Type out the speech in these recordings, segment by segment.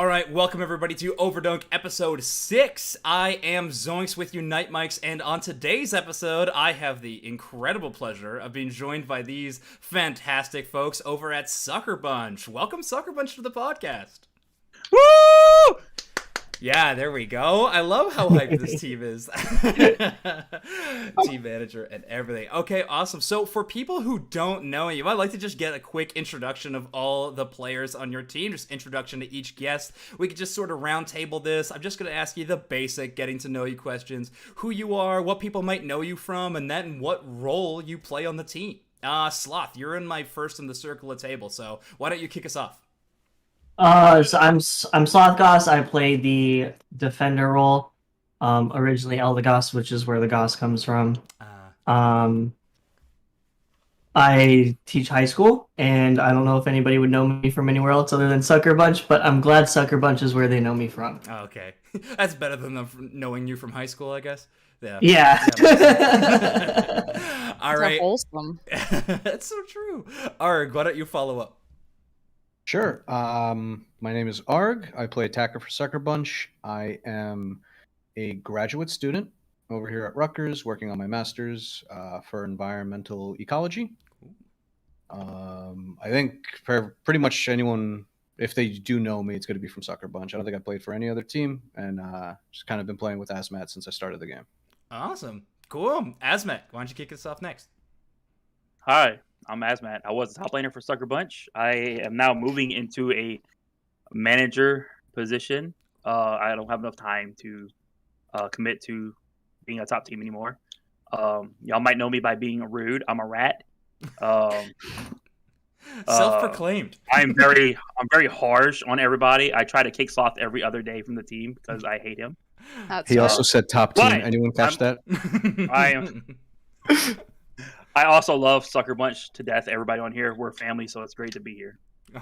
right, welcome everybody to Overdunk episode 6. I am Zoinks with you, Night Mics, and on today's episode, I have the incredible pleasure of being joined by these fantastic folks over at SuckerBunch. Welcome, SuckerBunch, to the podcast. Woo! Yeah, there we go. I love how hyped this team is. Team manager and everything. Okay, awesome. So for people who don't know you, I'd like to just get a quick introduction of all the players on your team, just introduction to each guest. We could just sort of round table this. I'm just going to ask you the basic getting to know you questions, who you are, what people might know you from, and then what role you play on the team. Sloth, you're in my first in the circle of table, so why don't you kick us off? So I'm Slothgoss. I play the defender role. Originally Eldegoss, which is where the Goss comes from. I teach high school, and I don't know if anybody would know me from anywhere else other than SuckerBunch, but I'm glad SuckerBunch is where they know me from. Okay. That's better than them knowing you from high school, I guess. Yeah. All right. Wholesome. That's so true. Arg, why don't you follow up? Sure. My name is Arg. I play attacker for SuckerBunch. I am a graduate student over here at Rutgers, working on my master's for environmental ecology. I think for pretty much anyone, if they do know me, it's going to be from SuckerBunch. I don't think I played for any other team, and just kind of been playing with Azmat since I started the game. Awesome. Cool. Azmat, why don't you kick us off next? Hi, I'm Azmat. I was a top laner for SuckerBunch. I am now moving into a manager position. I don't have enough time to commit to being a top team anymore. Y'all might know me by being rude. I'm a rat. Self-proclaimed. I'm very harsh on everybody. I try to kick Sloth every other day from the team because I hate him. He also said top team. Why? Anyone catch that? I am. I also love SuckerBunch to death. Everybody on here, we're family, so it's great to be here.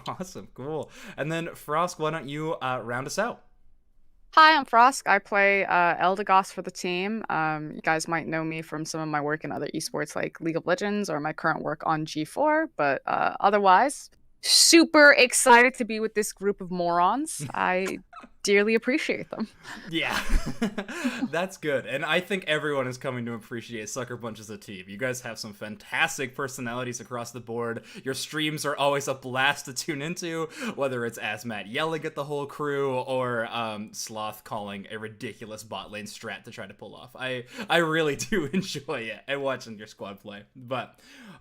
Awesome, cool. And then Frosk, why don't you round us out? Hi, I'm Frosk. I play Eldegoss for the team. You guys might know me from some of my work in other esports like League of Legends or my current work on G4, but otherwise, super excited to be with this group of morons. I dearly appreciate them. Yeah, that's good. And I think everyone is coming to appreciate SuckerBunch as a team. You guys have some fantastic personalities across the board. Your streams are always a blast to tune into, whether it's Azmat yelling at the whole crew or Sloth calling a ridiculous bot lane strat to try to pull off. I really do enjoy it and watching your squad play. But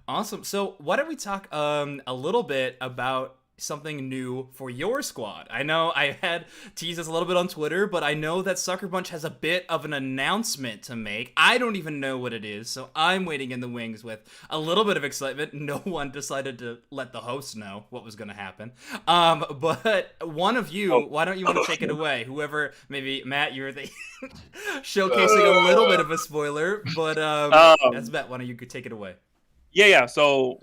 awesome. So why don't we talk a little bit about something new for your squad? I know I had teased this a little bit on Twitter, but I know that SuckerBunch has a bit of an announcement to make. I don't even know what it is, so I'm waiting in the wings with a little bit of excitement. No one decided to let the host know what was going to happen. But one of you, why don't you want to take it away? Whoever, maybe Matt, you're the showcasing a little bit of a spoiler, but as Matt, why don't you take it away? Yeah. So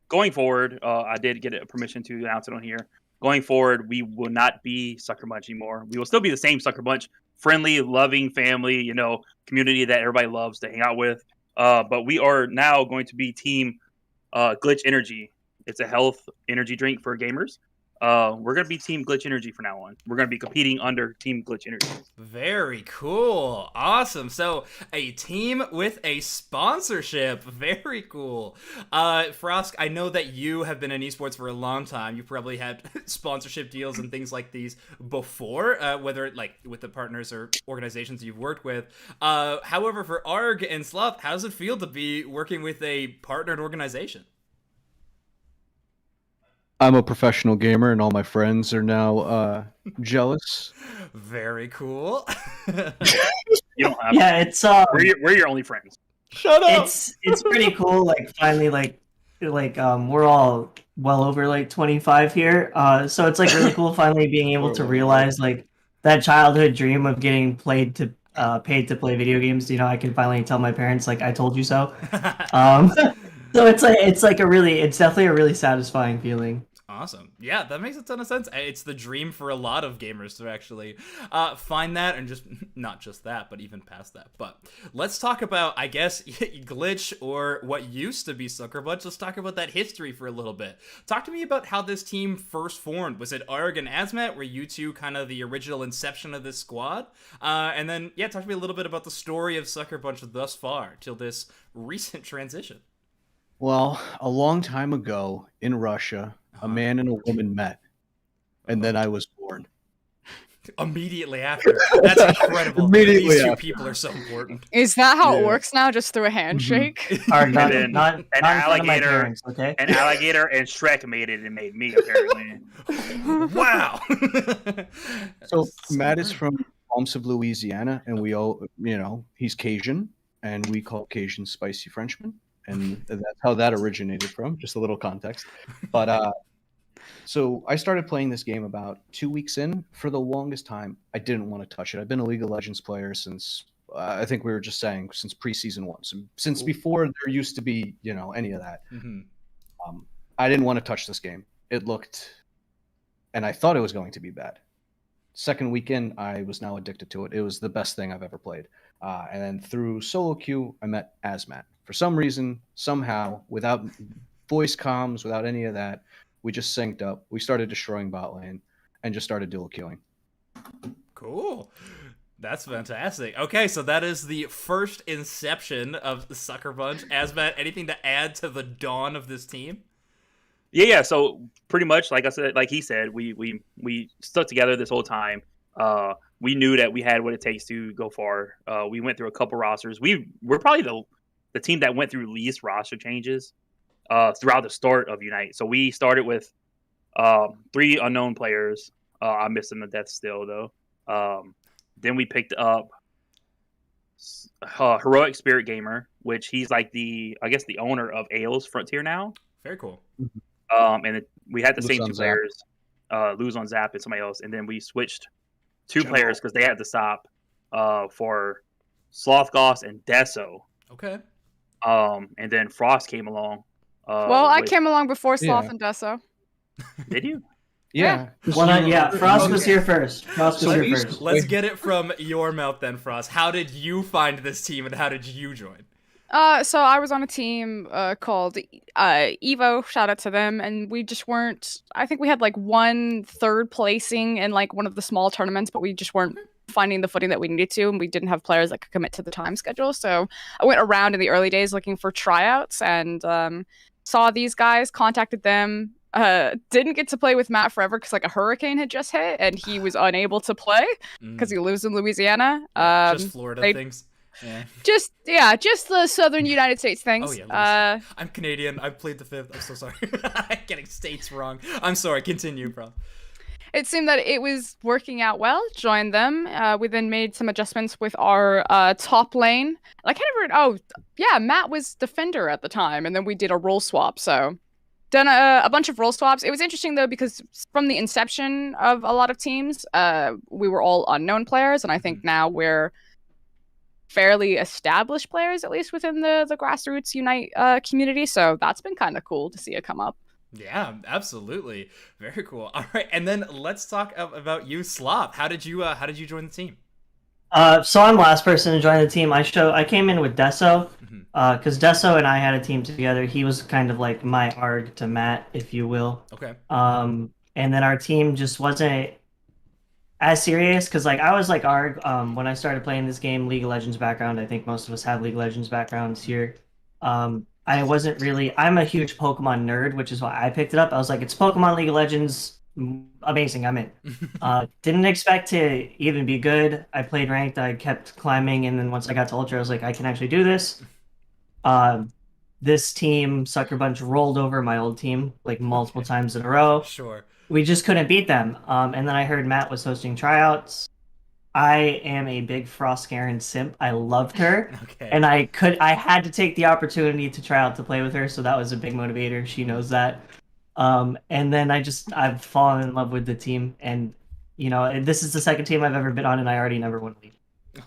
going forward, I did get a permission to announce it on here. Going forward, we will not be SuckerBunch anymore. We will still be the same SuckerBunch, friendly, loving family, community that everybody loves to hang out with. But we are now going to be Team Glitch Energy. It's a health energy drink for gamers. We're going to be Team Glitch Energy from now on. We're going to be competing under Team Glitch Energy. Very cool. Awesome. So a team with a sponsorship. Very cool. Frosk, I know that you have been in esports for a long time. You probably had sponsorship deals and things like these before, whether like with the partners or organizations you've worked with. However, for Arg and Sloth, how does it feel to be working with a partnered organization? I'm a professional gamer, and all my friends are now jealous. Very cool. You don't have Yeah, it's we're your only friends. Shut up. it's pretty cool. Like finally, like we're all well over like 25 here. So it's like really cool finally being able to realize like that childhood dream of getting paid to play video games. I can finally tell my parents like I told you so. So it's definitely a really satisfying feeling. Awesome. Yeah, that makes a ton of sense. It's the dream for a lot of gamers to actually find that, and just not just that, but even past that. But let's talk about, I guess, Glitch, or what used to be SuckerBunch. Let's talk about that history for a little bit. Talk to me about how this team first formed. Was it Arg and Azmat? Were you two kind of the original inception of this squad? And then, yeah, talk to me a little bit about the story of SuckerBunch thus far till this recent transition. Well, a long time ago in Russia, a man and a woman met, and then I was born. Immediately after. That's incredible. Immediately These two after. people are so important. Is that how it Yeah. works now? Just through a handshake? Or not, then not, an not in front of my alligator- parents, okay? An alligator and Shrek made it and made me, apparently. Wow. So Matt is from Palms of Louisiana, and we all, he's Cajun, and we call Cajun spicy Frenchman, and that's how that originated from. Just a little context. But so I started playing this game about 2 weeks in. For the longest time, I didn't want to touch it. I've been a League of Legends player since I think we were just saying since preseason 1, so since before there used to be any of that. Mhm. I didn't want to touch this game. It looked, and I thought it was going to be bad. Second weekend, I was now addicted to it. It was the best thing I've ever played. And then through solo queue, I met Azmat. For some reason, somehow, without voice comms, without any of that, we just synced up. We started destroying bot lane and just started dual queuing. Cool. That's fantastic. Okay, so that is the first inception of SuckerBunch. Azmat, anything to add to the dawn of this team? Yeah. So pretty much, like I said, like he said, we stuck together this whole time. We knew that we had what it takes to go far. We went through a couple rosters. We're probably the team that went through least roster changes throughout the start of Unite. So we started with 3 unknown players. I'm missing the death still though. Then we picked up Heroic Spirit Gamer, which he's like the owner of Ales Frontier now. Very cool. And we had the Lose same on 2 Zap. players, lose on Zap and somebody else, and then we switched 2 General. players because they had to stop for Slothgoss and Deso. Okay. And then Frost came along. Well, I with- came along before Sloth Yeah. and Deso. Did you? Yeah. Frost was here first. Frost was So here we- first. Let's get it from your mouth then, Frost. How did you find this team, and how did you join? So I was on a team called Evo, shout out to them, and we just weren't. I think we had like 1 third placing in like one of the small tournaments, but we just weren't finding the footing that we needed to, and we didn't have players that could commit to the time schedule. So I went around in the early days looking for tryouts and saw these guys, contacted them. Didn't get to play with Matt forever because like a hurricane had just hit and he was unable to play because he lives in Louisiana. Just Florida they- things. Yeah. Just the southern United States things. Oh, yeah, I'm Canadian. I played the 5th. I'm so sorry. I'm getting states wrong. I'm sorry. Continue, bro. It seemed that it was working out well. Joined them. We then made some adjustments with our top lane. I can't remember. Oh, yeah, Matt was defender at the time, and then we did a role swap. So done a bunch of role swaps. It was interesting though because from the inception of a lot of teams, we were all unknown players, and I think now we're fairly established players, at least within the grassroots Unite community. So that's been kind of cool to see it come up. Yeah, absolutely. Very cool. All right, and then let's talk about you, Sloth. How did you join the team? So I'm the last person to join the team. I came in with Deso, because Deso and I had a team together. He was kind of like my ARG to Matt, if you will. Okay. And then our team just wasn't as serious because like I was like ARG when I started playing this game, League of Legends background. I think most of us have League of Legends backgrounds here. I wasn't really. I'm a huge Pokemon nerd, which is why I picked it up. I was like, it's Pokemon, League of Legends, amazing. I'm in. Didn't expect to even be good. I played ranked. I kept climbing, and then once I got to Ultra, I was like, I can actually do this. This team, SuckerBunch, rolled over my old team like multiple times in a row. Sure. We just couldn't beat them. And then I heard Matt was hosting tryouts. I am a big Frost Karen simp. I loved her. Okay. And I had to take the opportunity to try out to play with her, so that was a big motivator. She knows that. And then I've fallen in love with the team, and this is the second team I've ever been on, and I already never won a league.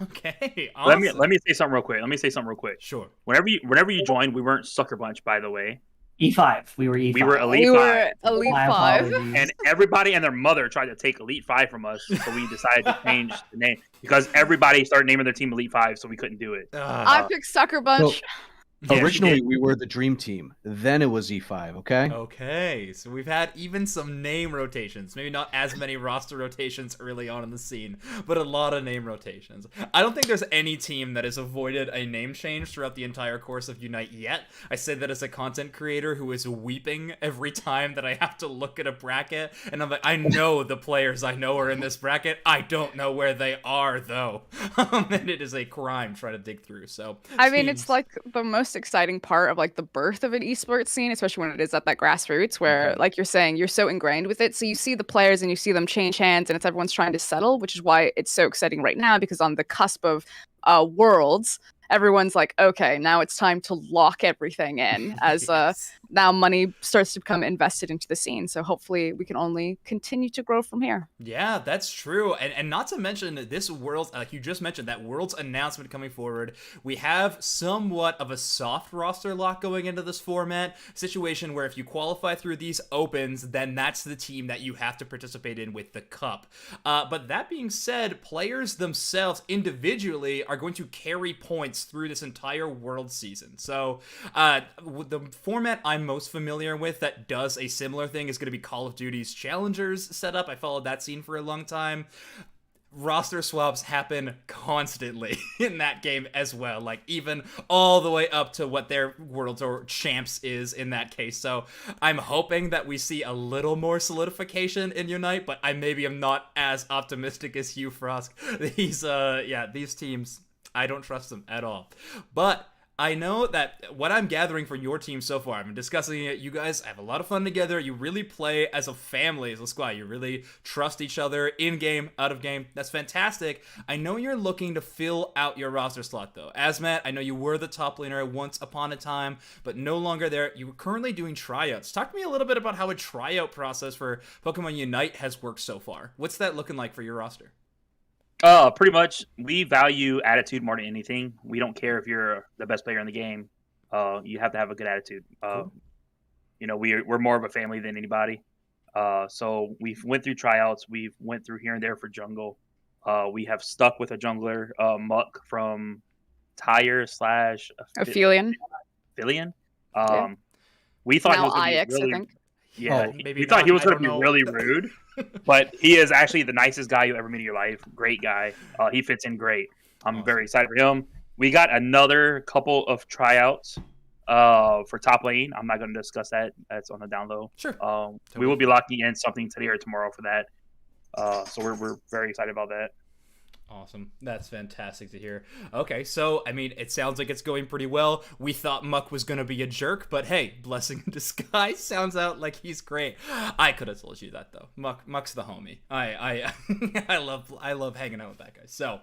Okay. Awesome. Let me say something real quick. Sure. Sure. Whenever you joined, we weren't SuckerBunch, by the way. E5. We were E5. We were Elite We 5. were Elite My 5. apologies. And everybody and their mother tried to take Elite 5 from us, so we decided to change the name because everybody started naming their team Elite 5, so we couldn't do it. I picked SuckerBunch. Yeah, Originally, she we were the Dream Team. Then it was E5. Okay. Okay, so we've had even some name rotations. Maybe not as many roster rotations early on in the scene, but a lot of name rotations. I don't think there's any team that has avoided a name change throughout the entire course of Unite yet. I say that as a content creator who is weeping every time that I have to look at a bracket, and I'm like, I know the players I know are in this bracket. I don't know where they are, though. And it is a crime trying to dig through, so... I mean, teams- it's like the most exciting part of like the birth of an esports scene, especially when it is at that grassroots where, like you're saying, you're so ingrained with it. So you see the players and you see them change hands, and it's everyone's trying to settle, which is why it's so exciting right now, because on the cusp of worlds, everyone's like, okay, now it's time to lock everything in as Yes. now money starts to become invested into the scene. So hopefully we can only continue to grow from here. Yeah, that's true. And not to mention this Worlds, like you just mentioned, that Worlds announcement coming forward. We have somewhat of a soft roster lock going into this format situation where if you qualify through these opens, then that's the team that you have to participate in with the cup. But that being said, players themselves individually are going to carry points through this entire World season. So the format I'm most familiar with that does a similar thing is going to be Call of Duty's Challengers setup. I followed that scene for a long time. Roster swaps happen constantly in that game as well, like even all the way up to what their Worlds or Champs is in that case. So I'm hoping that we see a little more solidification in Unite, but I maybe am not as optimistic as you, Frosk. These teams, I don't trust them at all. But I know that what I'm gathering from your team so far, I've been discussing it, you guys have a lot of fun together, you really play as a family, as a squad, you really trust each other, in-game, out-of-game, that's fantastic. I know you're looking to fill out your roster slot though. Azmat, I know you were the top laner once upon a time, but no longer there. You're currently doing tryouts. Talk to me a little bit about how a tryout process for Pokemon Unite has worked so far. What's that looking like for your roster? Pretty much, we value attitude more than anything. We don't care if you're the best player in the game. You have to have a good attitude. Cool. You know, we're more of a family than anybody. So we've went through tryouts. We've went through here and there for jungle. We have stuck with a jungler, Muck from Tyre / Aphelion. Aphelion. Yeah. We thought he Now was gonna be IX, really, I think. yeah, Oh, maybe we thought not. he was I going to don't be know. really rude, but he is actually the nicest guy you ever meet in your life. Great guy. He fits in great. I'm Awesome. very excited for him. We got another couple of tryouts for top lane. I'm not going to discuss that. That's on the down low. Sure. We will be locking in something today or tomorrow for that. So we're very excited about that. Awesome. That's fantastic to hear. Okay, so, I mean, it sounds like it's going pretty well. We thought Muck was going to be a jerk, but hey, blessing in disguise, sounds out like he's great. I could have told you that, though. Muck's the homie. I love hanging out with that guy. So,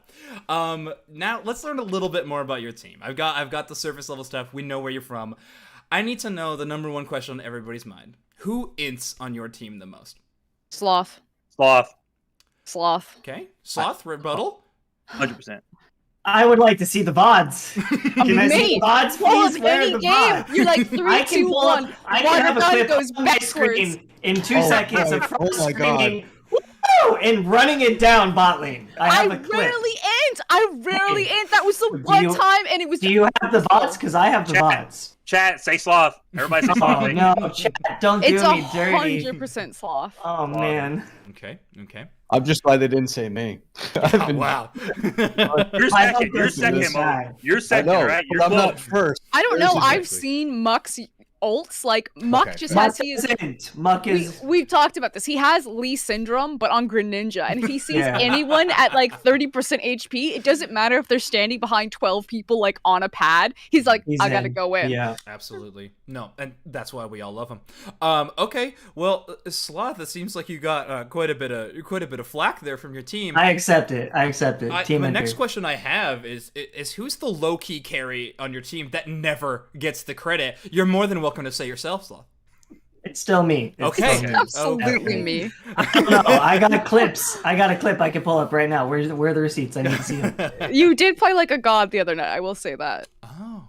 now let's learn a little bit more about your team. I've got the surface level stuff. We know where you're from. I need to know the number one question on everybody's mind. Who ints on your team the most? Sloth. Sloth, Okay, Sloth, rebuttal. 100%. I would like to see the VODs. Can I see Mate, the VODs, Well, please? of Where are any the game, VODs? you're like I 3, can 2, pull up. 1. I can have a Water clip gun goes on my backwards. screen in 2 Oh, seconds right. of Oh my God. screaming, "Woo!" and running it down bot lane. I have a clip. I rarely end. That was the Do one you- time, and it was. Do you have the VODs? Because I have the Chat. VODs. Chat, say Sloth. Everybody say Sloth. Oh mate. no, chat! Don't do It's me dirty. 100% sloth. Oh man. Okay. I'm just glad they didn't say me. I've Oh, been- wow. You're I second. hope You're this second, is Mo. sad. You're I second, know, right? You're but I'm close. not first. I don't This know. is I've actually- seen Muck's ults. Like Muck Okay. just Muck has his. isn't. Muck is. We've talked about this. He has Lee syndrome, but on Greninja. And if he sees Yeah. anyone at like 30% HP, it doesn't matter if they're standing behind 12 people like on a pad. He's like, He's I gotta in. go in. Yeah. Absolutely. No, and that's why we all love him. Okay, well, Sloth, it seems like you got quite a bit of flack there from your team. I accept it. Team My entry. next question I have is who's the low-key carry on your team that never gets the credit? You're more than welcome to say yourself, Sloth. It's still me. It's Okay. still me. Absolutely Okay. me. No, I got clips. I got a clip I can pull up right now. Where are the receipts? I need to see them. You did play like a god the other night. I will say that. Oh.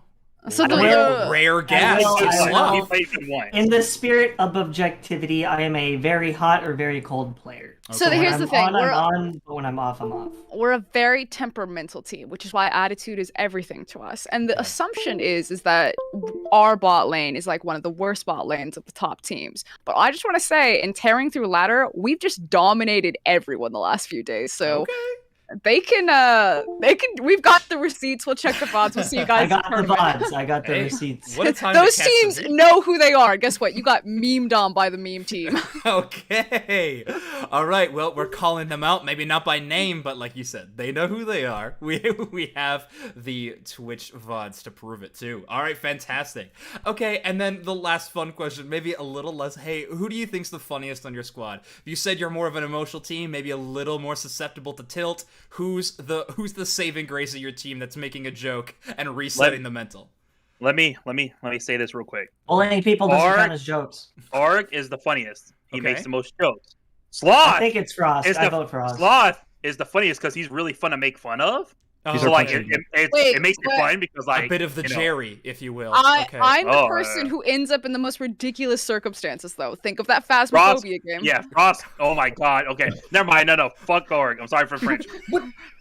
So I will- the Rare gas will- to I will- Sloth. He played good once. In the spirit of objectivity, I am a very hot or very cold player. So Okay. here's when the I'm thing, on, I'm on, but when I'm off, I'm off. we're a very temperamental team, which is why attitude is everything to us. And the Okay. assumption is that our bot lane is like one of the worst bot lanes of the top teams. But I just want to say, in tearing through ladder, we've just dominated everyone the last few days. So Okay. they can we've got the receipts. We'll check the bots. We'll see you guys. I got in the tournament. VODs. I got the Hey, receipts. What a time Those to catch teams the beat. know who they are. Guess what? You got memed on by the meme team. Okay. All right. Well, we're calling them out. Maybe not by name, but like you said, they know who they are. We have the Twitch VODs to prove it too. All right. Fantastic. Okay. And then the last fun question, maybe a little less. Hey, who do you think's the funniest on your squad? You said you're more of an emotional team, maybe a little more susceptible to tilt. Who's the saving grace of your team that's making a joke and resetting the mental? Let me say this real quick. Bullying people doesn't Arg- count as jokes. Arg is the funniest. He Okay. makes the most jokes. Sloth I think it's Frost. is I the vote Frost. Sloth is the funniest because he's really fun to make fun of. Oh, So like okay. it makes it fun because like a bit of the you know, Jerry, if you will. Okay. I'm the Oh, person yeah. who ends up in the most ridiculous circumstances, though. Think of that Phasmophobia game. Yeah, Frost. Oh my God. Okay, never mind. No, fuck Org. I'm sorry for French.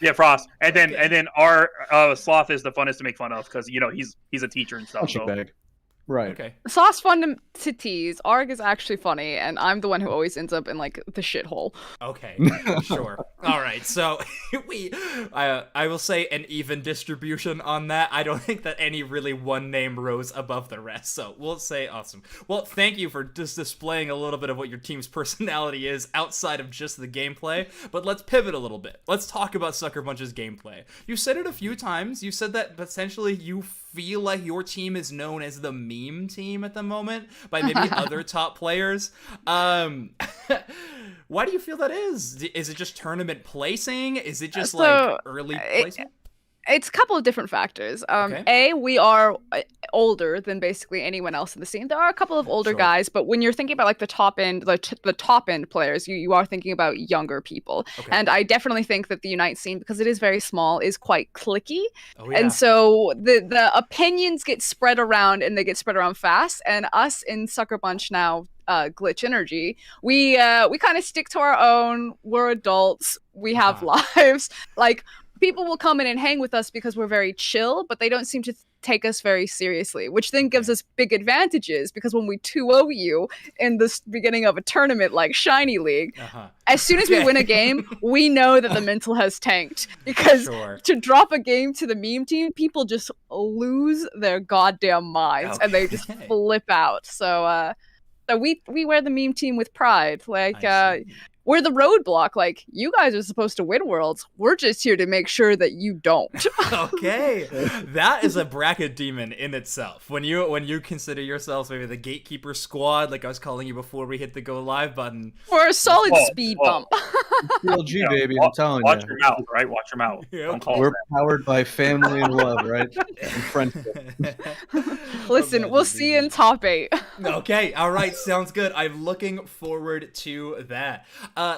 Yeah, Frost. And then our Sloth is the funnest to make fun of because he's a teacher and stuff. Punching So bag. Right. Okay. Sloth's fun to tease. Arg is actually funny, and I'm the one who always ends up in like the shithole. Okay, sure. All right, so I will say an even distribution on that. I don't think that any really one name rose above the rest, so we'll say awesome. Well, thank you for just displaying a little bit of what your team's personality is outside of just the gameplay, but let's pivot a little bit. Let's talk about SuckerBunch's gameplay. You said it a few times. You said that essentially you feel like your team is known as the meme team at the moment by maybe other top players. Why do you feel that is? Is it just tournament placing? Is it just like early placement? It's a couple of different factors. Okay. A, we are older than basically anyone else in the scene. There are a couple of older Sure. guys, but when you're thinking about like the top end, the top end players, you are thinking about younger people. Okay. And I definitely think that the Unite scene, because it is very small, is quite cliquey. Oh, yeah. And so the opinions get spread around, and they get spread around fast. And us in SuckerBunch now, Glitch Energy, we kind of stick to our own. We're adults. We have lives. Like, people will come in and hang with us because we're very chill, but they don't seem to take us very seriously, which then gives us big advantages, because when we 2-0 you in the beginning of a tournament like Shiny League, as soon as we win a game, we know that the mental has tanked, because Sure. to drop a game to the meme team, people just lose their goddamn minds and they just Okay. flip out. So we wear the meme team with pride. Like, I see. we're the roadblock. Like, you guys are supposed to win worlds. We're just here to make sure that you don't. Okay, that is a bracket demon in itself. When you consider yourselves maybe the gatekeeper squad, like I was calling you before we hit the go live button. We're a solid Whoa, speed whoa. bump. PLG, Yeah, baby, wa- I'm telling watch you. your mouth, right? Watch your mouth. Yeah, Don't call We're us powered by family and love, right? And friendship. Listen, we'll see you in top 8. Okay, all right, sounds good. I'm looking forward to that.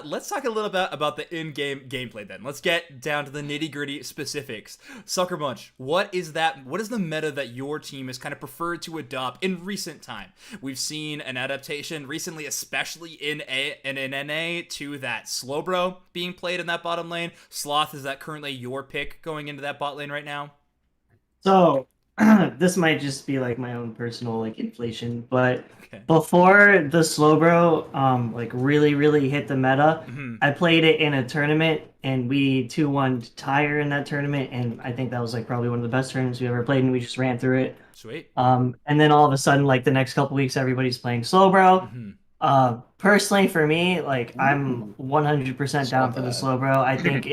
Let's talk a little bit about the in-game gameplay then. Let's get down to the nitty-gritty specifics. SuckerBunch, what is the meta that your team has kind of preferred to adopt in recent time? We've seen an adaptation recently, especially in NA, to that Slowbro being played in that bottom lane. Sloth, is that currently your pick going into that bot lane right now? So this might just be like my own personal like inflation, but Okay. before the Slowbro like really hit the meta, I played it in a tournament and we 2-1 Tire in that tournament, and I think that was like probably one of the best tournaments we ever played, and we just ran through it. Sweet. And then all of a sudden, like the next couple weeks, everybody's playing Slowbro. Personally, for me, like I'm 100% down for the Slowbro. I think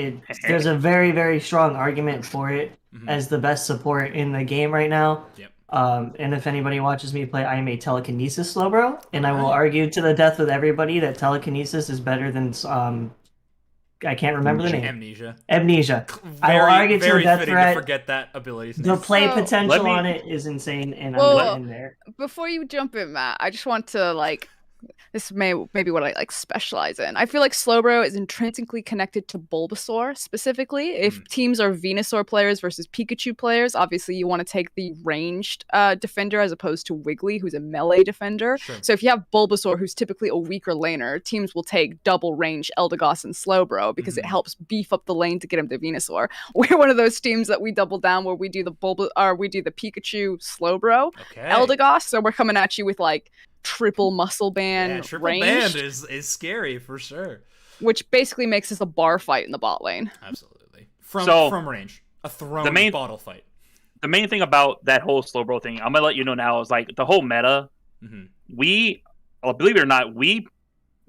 there's a very strong argument for it as the best support in the game right now. Yep. And if anybody watches me play, I am a telekinesis Slowbro, and I will argue to the death with everybody that telekinesis is better than I can't remember the name. Amnesia. I will argue to the Very death fitting threat. to forget that ability. The play So, potential let me- on it is insane, and Whoa. I'm not in there. Before you jump in, Matt, I just want to like this may be what I like specialize in. I feel like Slowbro is intrinsically connected to Bulbasaur specifically. If teams are Venusaur players versus Pikachu players, obviously you want to take the ranged defender as opposed to Wiggly, who's a melee defender. Sure. So if you have Bulbasaur, who's typically a weaker laner, teams will take double range Eldegoss and Slowbro because it helps beef up the lane to get him to Venusaur. We're one of those teams that we double down where we do the Pikachu Slowbro Eldegoss. So we're coming at you with like triple muscle band. Yeah, triple ranged, band is scary for sure. which basically makes this a bar fight in the bot lane. Absolutely. From range, a thrown bottle fight. The main thing about that whole Slowbro thing, I'm gonna let you know now, is like the whole meta. We, believe it or not,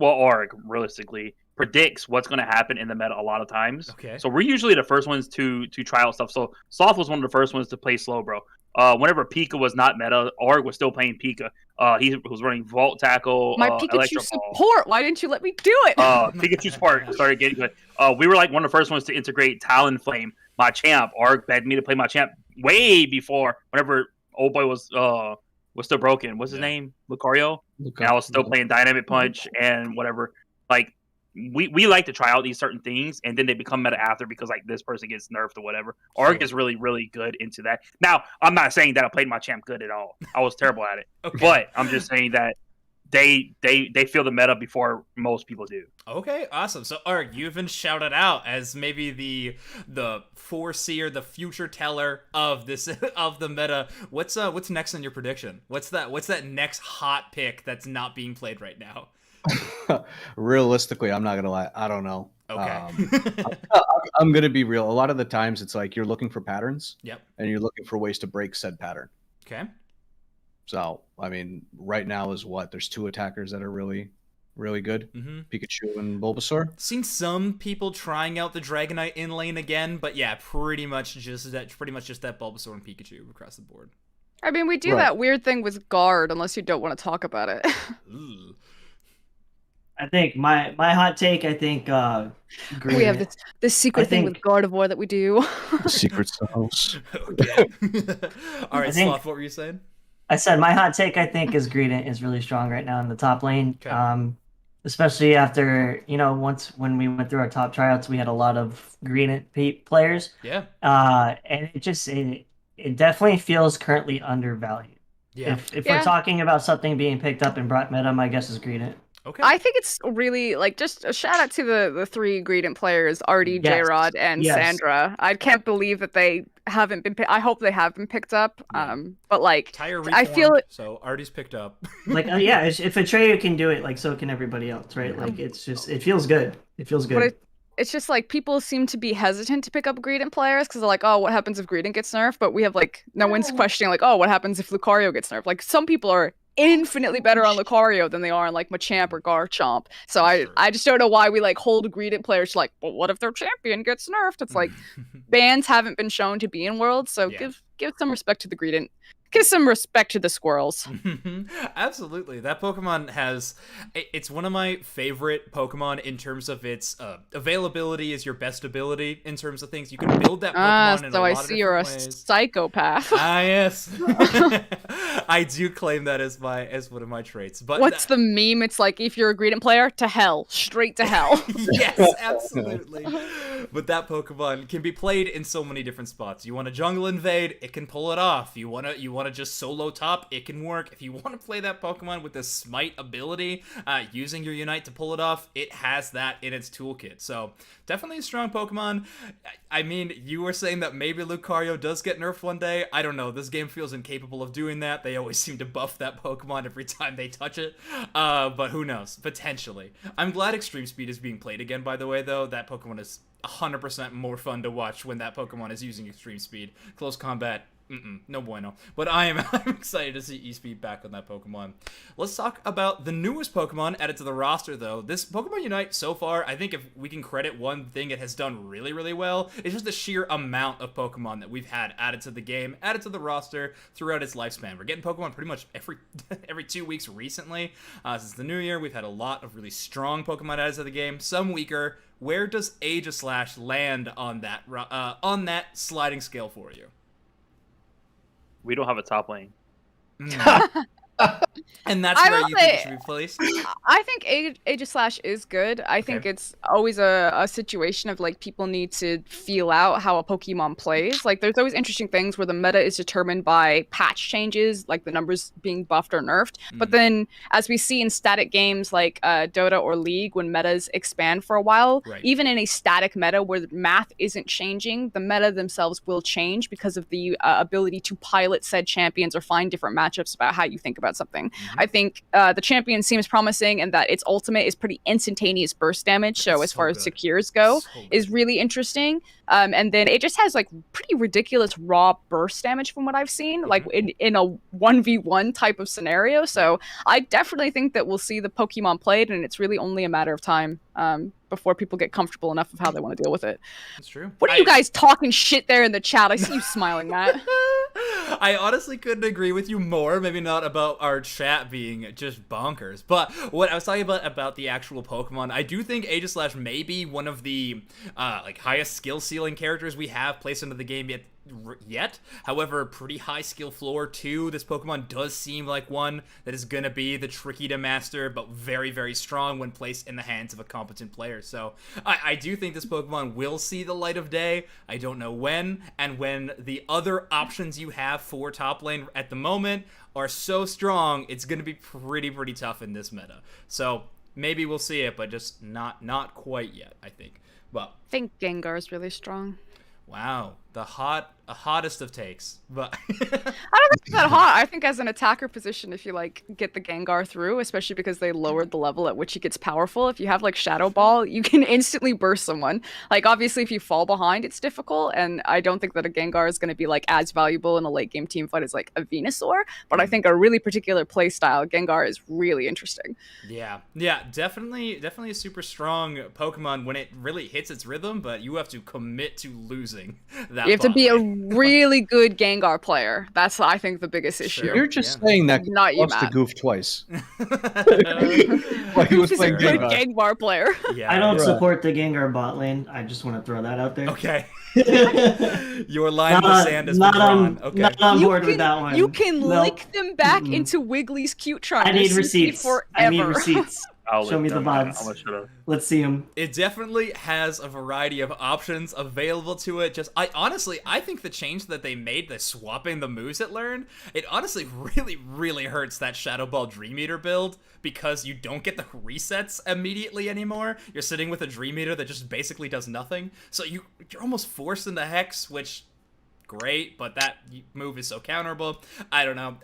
Arg realistically predicts what's going to happen in the meta a lot of times. Okay. So we're usually the first ones to try out stuff. So Soft was one of the first ones to play Slowbro. Whenever Pika was not meta, Arg was still playing Pika. He was running Vault Tackle. My Pikachu support. Why didn't you let me do it? Pikachu support started getting good. We were like one of the first ones to integrate Talonflame. My champ, Arg begged me to play my champ way before. Whenever old boy was still broken. What's his name? Lucario. And I was still playing Dynamic Punch and whatever. Like we like to try out these certain things, and then they become meta after because like this person gets nerfed or whatever. Arg is really, really good into that. Now, I'm not saying that I played my champ good at all. I was terrible at it. But I'm just saying that they feel the meta before most people do. Okay, awesome. So Arg, you've been shouted out as maybe the foreseer, the future teller of this of the meta. What's next in your prediction? What's that next hot pick that's not being played right now? Realistically, I'm not gonna lie, I don't know. Okay. I'm gonna be real. A lot of the times it's like you're looking for patterns. Yep. And you're looking for ways to break said pattern. Okay. So, I mean, right now is there's two attackers that are really, really good. Pikachu and Bulbasaur. Seen some people trying out the Dragonite in lane again, but yeah, pretty much just that Bulbasaur and Pikachu across the board. I mean, we do that weird thing with Guard, unless you don't want to talk about it. I think my hot take. I think we have this secret thing with Gardevoir that we do. The secret sauce. Okay. All right, Sloth, what were you saying? I said my hot take. I think is Greedent is really strong right now in the top lane. Okay. Especially after when we went through our top tryouts, we had a lot of Greedent players. Yeah. And it definitely feels currently undervalued. Yeah. If we're talking about something being picked up and brought meta, my guess is Greedent. Okay. I think it's really like just a shout out to the three Greedent players, Artie, J-Rod, and Sandra. I can't believe that they haven't been. I hope they have been picked up. But like, I feel it. So Artie's picked up. Like, if Atreyu can do it, like, so can everybody else, right? Like, it's just it feels good. It feels good. But it's just like people seem to be hesitant to pick up Greedent players because they're like, oh, what happens if Greedent gets nerfed? But we have like no one's questioning like, oh, what happens if Lucario gets nerfed? Like some people are infinitely better on Lucario than they are on like Machamp or Garchomp. So I just don't know why we like hold Greedent players to like, well, what if their champion gets nerfed? It's like bans haven't been shown to be in Worlds, so give some respect to the Greedent. Give some respect to the squirrels. Absolutely. That Pokemon it's one of my favorite Pokemon in terms of its availability is your best ability in terms of things. You can build that Pokemon in a lot of different ways. So I see you're a psychopath. Yes. I do claim that as one of my traits. But what's the meme? It's like, if you're a Greedent player, to hell. Straight to hell. Yes, absolutely. But that Pokemon can be played in so many different spots. You want to jungle invade, it can pull it off. You want to just solo top, it can work. If you want to play that Pokemon with the Smite ability, using your Unite to pull it off, it has that in its toolkit. So definitely a strong Pokemon. I mean, you were saying that maybe Lucario does get nerfed one day. I don't know. This game feels incapable of doing that. They always seem to buff that Pokemon every time they touch it. But who knows? Potentially. I'm glad Extreme Speed is being played again, by the way, though. That Pokemon is 100% more fun to watch when that Pokemon is using Extreme Speed. Close combat, no bueno. But I'm excited to see E-Speed back on that Pokemon. Let's talk about the newest Pokemon added to the roster, though. This Pokemon Unite, so far, I think if we can credit one thing it has done really, really well, it's just the sheer amount of Pokemon that we've had added to the game, added to the roster throughout its lifespan. We're getting Pokemon pretty much every 2 weeks recently. Since the new year, we've had a lot of really strong Pokemon added to the game, some weaker. Where does Aegislash land on that sliding scale for you? We don't have a top lane. And that's I where will you think it say- should be placed? I think Age Slash is good. I think it's always a situation of like people need to feel out how a Pokemon plays. Like there's always interesting things where the meta is determined by patch changes, like the numbers being buffed or nerfed. But then as we see in static games like Dota or League, when metas expand for a while, Right. even in a static meta where the math isn't changing, the meta themselves will change because of the ability to pilot said champions or find different matchups about how you think about something. I think the champion seems promising and that its ultimate is pretty instantaneous burst damage. So It's as so far as good. secures go, So good. is really interesting. And then it just has like pretty ridiculous raw burst damage from what I've seen, like in a 1v1 type of scenario. So I definitely think that we'll see the Pokemon played, and it's really only a matter of time before people get comfortable enough of how they want to deal with it. That's true. What are you guys talking shit there in the chat? I see you smiling, Matt. I honestly couldn't agree with you more. Maybe not about our chat being just bonkers, but what I was talking about the actual Pokemon. I do think Aegislash may be one of the like highest skill ceiling characters we have placed into the game yet. However, pretty high skill floor too. This Pokemon does seem like one that is gonna be the tricky to master, but very, very strong when placed in the hands of a competent player. So I do think this Pokemon will see the light of day. I don't know when, and when the other options you have for top lane at the moment are so strong, it's gonna be pretty tough in this meta. So maybe we'll see it, but just not quite yet, I think. Well, I think Gengar is really strong. wow, the hottest of takes, but I don't think it's that hot. I think as an attacker position, if you like get the Gengar through, especially because they lowered the level at which he gets powerful, if you have like Shadow Ball, you can instantly burst someone. Like obviously if you fall behind, it's difficult, and I don't think that a Gengar is going to be like as valuable in a late game team fight as like a Venusaur, but I think a really particular play style, Gengar is really interesting. yeah, definitely a super strong Pokemon when it really hits its rhythm, but you have to commit to losing that You have to be a bot lane. really good Gengar player. That's I think the biggest issue. Sure. You're just Yeah. saying that Not you, wants to Matt. goof twice. Yeah, Like he was He's a playing good Gengar. Gengar player. I don't Right. support the Gengar bot lane. I just want to throw that out there. Okay. not, Your line in the sand has been drawn. Okay. not on You board can, with that one. you can No. lick them back Mm-mm. into Wiggly's cute trunk. I need This is receipts. forever. I need receipts. I'll Show let me the them- VODs. I'll shut up. Let's see them. It definitely has a variety of options available to it. I think the change that they made, the swapping the moves it learned, it honestly really hurts that Shadow Ball Dream Eater build because you don't get the resets immediately anymore. You're sitting with a Dream Eater that just basically does nothing. So you're almost forced into Hex, which great, but that move is so counterable. I don't know.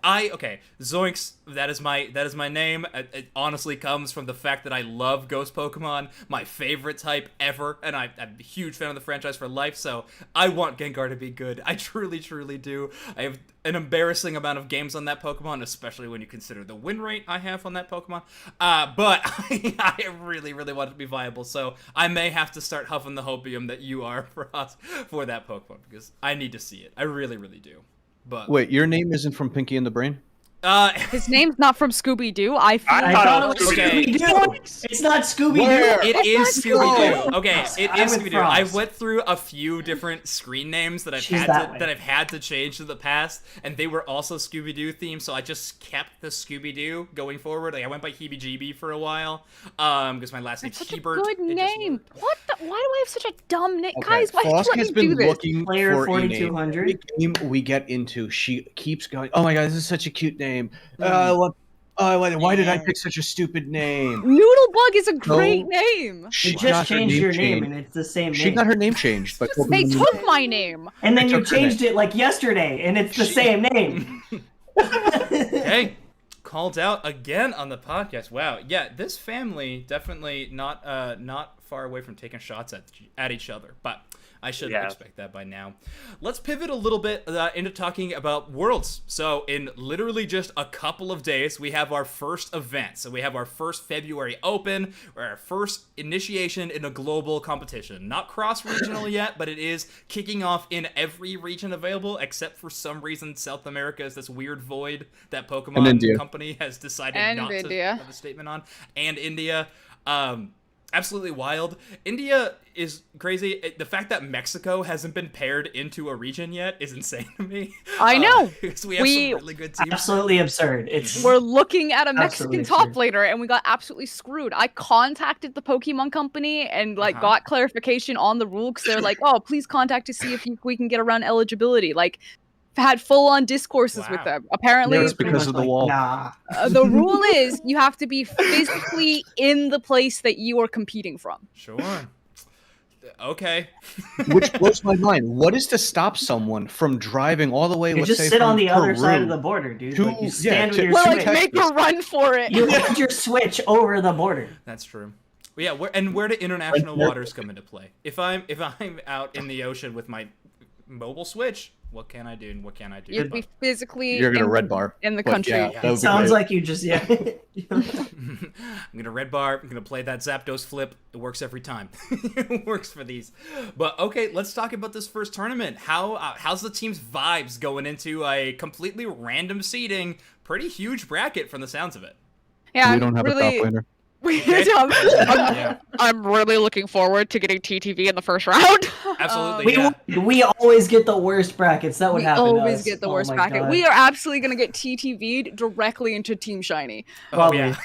Zoinks, that is my name. It honestly comes from the fact that I love Ghost Pokemon, my favorite type ever, and I'm a huge fan of the franchise for life, so I want Gengar to be good. I truly do. I have an embarrassing amount of games on that Pokemon, especially when you consider the win rate I have on that Pokemon. But I really want it to be viable, so I may have to start huffing the hopium that you are for that Pokemon, because I need to see it. I really do. But Wait, your name isn't from Pinky and the Brain? His name's not from Scooby Doo. I thought it was Okay. Scooby-Doo. It's not Scooby-Doo. Where? It is not Scooby-Doo. Scooby-Doo. Okay, it I'm is with Scooby-Doo. I Frost. went through a few different screen names that I've She's had that way. that I've had to change to the past, and they were also Scooby-Doo themed, so I just kept the Scooby-Doo going forward. Like I went by Heebie-Jeebie for a while, because my last name's It's such a Hebert. good It just name. worked. What? Why do I have such a dumb name, Okay, guys? Why Frost did you has let me been do this? looking Player for a name. 4200. Every game we get into, she keeps going, oh my god, this is such a cute name. Why did I pick such a stupid name? Noodlebug is a great No. name. She You got just her changed your changed. name, and it's the same She name. got her name changed. But They took my name. And then They you took her changed it like yesterday, and it's the same name. Okay, called out again on the podcast. Wow, yeah, this family definitely not far away from taking shots at each other, but I should expect that by now. Let's pivot a little bit into talking about Worlds. So in literally just a couple of days, we have our first event. So we have our first February Open, or our first initiation in a global competition. Not cross-regional yet, but it is kicking off in every region available, except for some reason South America is this weird void that And Pokemon India. Company has decided And not to India. have a statement on. And India. absolutely wild. India is crazy. The fact that Mexico hasn't been paired into a region yet is insane to me. I know. Because we have some really good teams. Absolutely absurd. It's We're looking at a Mexican Absolutely top absurd. laner, and we got absolutely screwed. I contacted the Pokemon company and like Uh-huh. got clarification on the rule because they're like, "Oh, please contact to see if we can get around eligibility." Like, had full-on discourses with Wow. them. Apparently, they're It's pretty because much of the like, wall. Nah. the rule is you have to be physically in the place that you are competing from. Sure. Okay. Which blows my mind. What is to stop someone from driving all the way? You let's just say sit from on the other Peru side of the border, dude. to- Like you yeah, stand with to- your Well, to like switch. make a run for it. You lift your switch over the border. That's true. Well, yeah, where do international waters come into play? If I'm out in the ocean with my mobile Switch, what can I do and what can I do? You have to be physically You're gonna in, red bar. in the But country. yeah, that would be Sounds great. like you just I'm gonna red bar. I'm gonna play that Zapdos flip. It works every time. It works for these. But okay, let's talk about this first tournament. How's the team's vibes going into a completely random seeding, pretty huge bracket from the sounds of it? Yeah, we don't have really, a top laner. Yeah, I'm really looking forward to getting TTV in the first round. absolutely. we always get the worst brackets. That would We happen. to always us. get the Oh worst my bracket. God. We are absolutely going to get TTV'd directly into Team Shiny. Oh, yeah.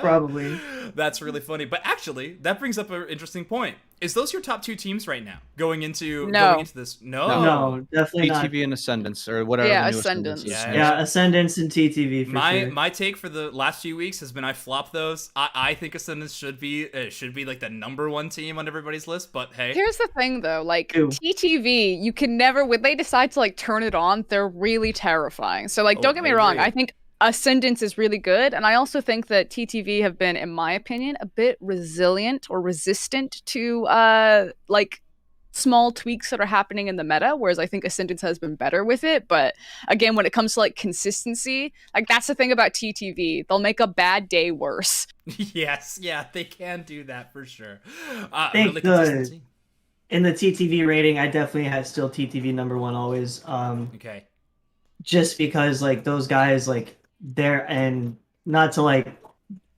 Probably. That's really funny. But actually, that brings up an interesting point. Is those your top two teams right now going into this? No. No, definitely not. ATV and Ascendance or whatever. Yeah, the new Ascendance. is. Yeah. Yeah, Ascendance and TTV for My sure. my take for the last few weeks has been I flopped those. I think Ascendance should be like the number one team on everybody's list. But hey, Here's the thing though, like Ew. TTV, you can never when they decide to like turn it on, they're really terrifying. So like Oh, don't get me I wrong, agree. I think Ascendance is really good, and I also think that TTV have been, in my opinion, a bit resilient or resistant to like small tweaks that are happening in the meta, whereas I think Ascendance has been better with it. But again, when it comes to like consistency, like that's the thing about TTV. They'll make a bad day worse. yes, yeah, they can do that for sure. Think Really consistent team. In the TTV rating, I definitely have still TTV number one always. Okay. Just because like those guys like they're and not to like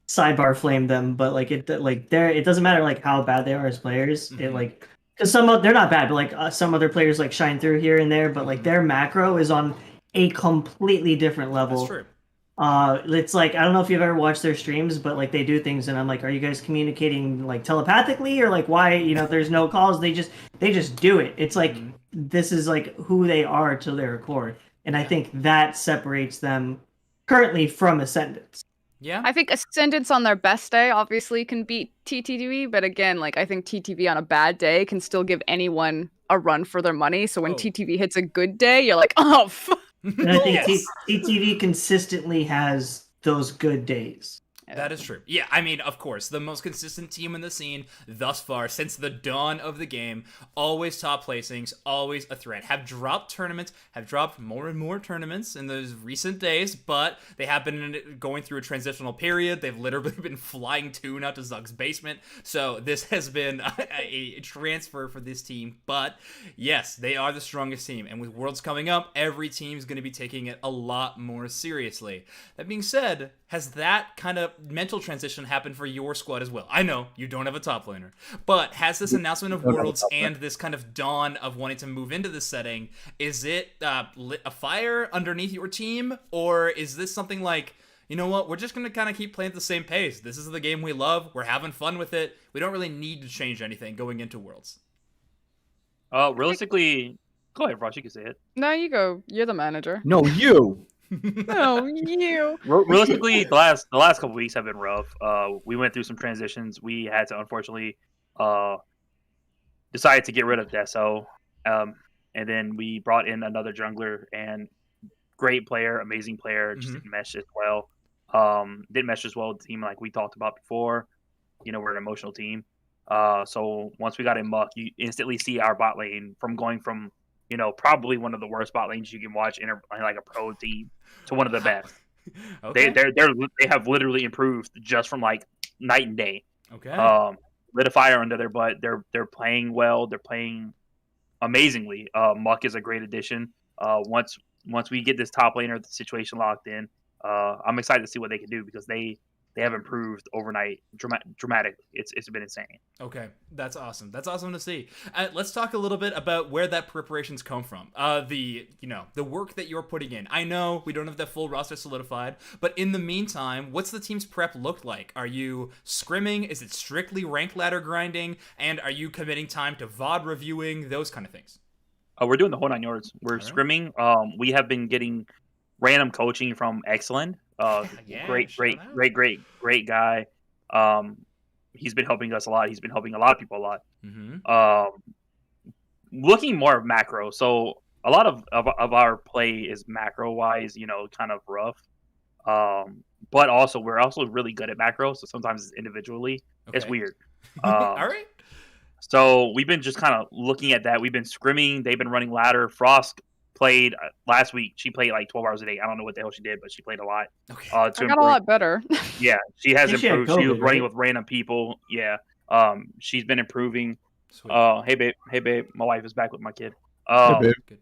sidebar flame them, but like it doesn't matter like how bad they are as players. It Mhm. like because they're not bad, but like some other players like shine through here and there, but like their macro is on a completely different level. That's true. It's like I don't know if you've ever watched their streams, but like they do things, and I'm like, are you guys communicating like telepathically or like why? There's no calls. They just do it. It's like Mhm. this is like who they are to their core, and I think that separates them currently from Ascendance. Yeah. I think Ascendance on their best day obviously can beat TTV, but again, like I think TTV on a bad day can still give anyone a run for their money. So when Oh. TTV hits a good day, you're like, oh, And I think Yes. TTV consistently has those good days. That is true. Yeah, I mean, of course, the most consistent team in the scene thus far since the dawn of the game. Always top placings, always a threat. Have dropped more and more tournaments in those recent days, but they have been going through a transitional period. They've literally been flying Toon out to Zug's basement. So this has been a transfer for this team. But yes, they are the strongest team. And with Worlds coming up, every team's going to be taking it a lot more seriously. That being said, has that kind of mental transition happened for your squad as well? I know you don't have a top laner, but has this announcement of don't have a Worlds top laner. and this kind of dawn of wanting to move into this setting, is it lit a fire underneath your team, or is this something like, you know what, we're just going to kind of keep playing at the same pace. This is the game we love. We're having fun with it. We don't really need to change anything going into Worlds. Realistically, go ahead, Ross. You can say it. no, you go. You're the manager. No, you. Oh, you. Realistically, the last couple weeks have been rough. We went through some transitions. We had to unfortunately decide to get rid of Deso, and then we brought in another jungler and great player, amazing player, just didn't mesh as well. Didn't mesh as well with the team like we talked about before. We're an emotional team. So once we got in Muck, you instantly see our bot lane going from probably one of the worst bot lanes you can watch in like a pro team to one of the best. Okay. They have literally improved just from like night and day. Okay. Lit a fire under their butt. They're playing well. They're playing amazingly. Muck is a great addition. Once we get this top laner situation locked in, I'm excited to see what they can do because they they have improved overnight dramatically. It's been insane. Okay, that's awesome. That's awesome to see. Let's talk a little bit about where that preparations come from. The work that you're putting in. I know we don't have the full roster solidified, but in the meantime, what's the team's prep look like? Are you scrimming? Is it strictly rank ladder grinding? And are you committing time to VOD reviewing? Those kind of things. We're doing the whole 9 yards. We're scrimming. We have been getting random coaching from Excellent. Yeah, great guy. He's been helping us a lot. He's been helping a lot of people a lot. Looking more of macro. So a lot of our play is macro wise, kind of rough. But also we're also really good at macro. So sometimes individually, it's weird. All right. So we've been just kind of looking at that. We've been scrimming. They've been running ladder. Frost played last week. She played like 12 hours a day. I don't know what the hell she did, but she played a lot. Okay. I got a lot better. Yeah, she has improved. She was running right? with random people. Yeah. She's been improving. Sweet. Hey babe, my wife is back with my kid. Hey, babe. Good.